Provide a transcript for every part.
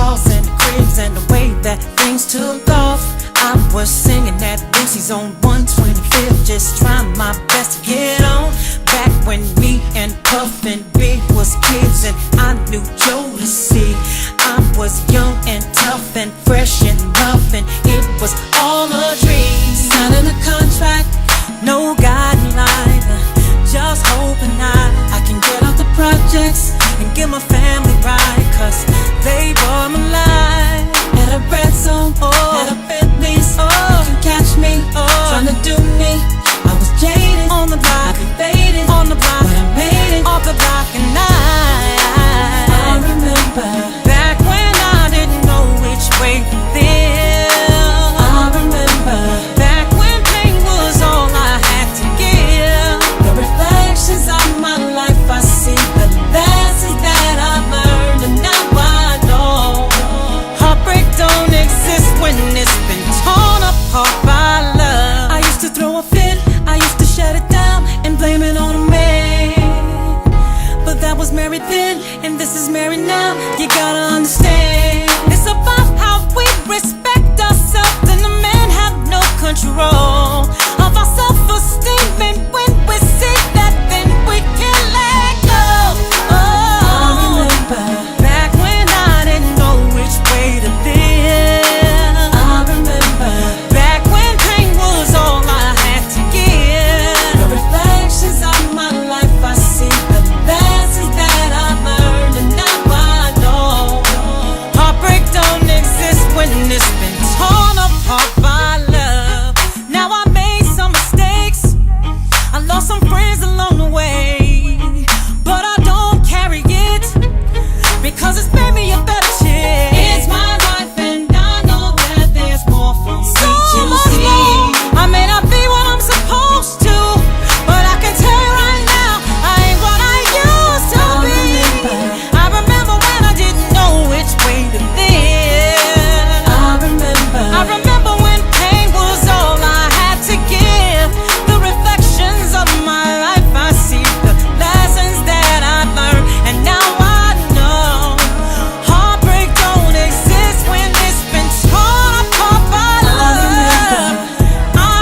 calls and the cribs and the way that things took off. I was singing at Lucy's on 125th, just trying my best to get on. Back when me and Puff and Big was kids and I knew Jodeci. I was young and tough and fresh and loving. It was all a dream. Signing a contract, no guideline, just hoping I can get off the projects and get my family right, cause they were my life. At a red zone, at a Bentley's, you can catch me trying to do me. I was jaded on the block, faded on the block, but I made it off the block. And I remember back when I didn't know which way to feel. I remember back when pain was all I had to give. The reflections of my life I see, the lessons that I've learned, and now I know heartbreak don't exist when it's been torn apart by love. I used to throw a fit, I used to shut it down and blame it on a man, but that was married then and this is married now. You gotta understand, it's about how we respect ourselves, and the men have no control of our self-esteem, and when we see that then we can let go. I remember back when I didn't know which way to live. I remember back when pain was all I had to give. The reflections of my life I see, the lessons that I've learned, and now I know heartbreak don't exist when it's been torn apart by love. Now I made some mistakes, I lost some friends along the way, but I don't carry it because it's made me a better chick. It's my life and I know that there's more for me to see. I may not be what I'm supposed to, but I can tell you right now, I ain't what I used to be. I remember when I didn't know which way to live. I remember when pain was all I had to give. The reflections of my life I see, the lessons that I've learned, and now I know heartbreak don't exist when it's been torn apart by love. I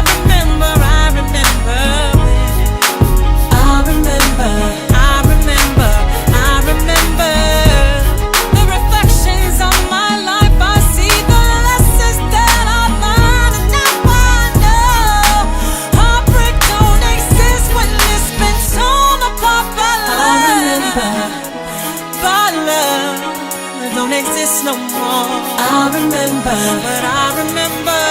remember the reflections of my life I see, the lessons that I've learned, and now I know heartbreak don't exist when it's been torn apart by love. By love, it don't exist no more. I remember, but I remember.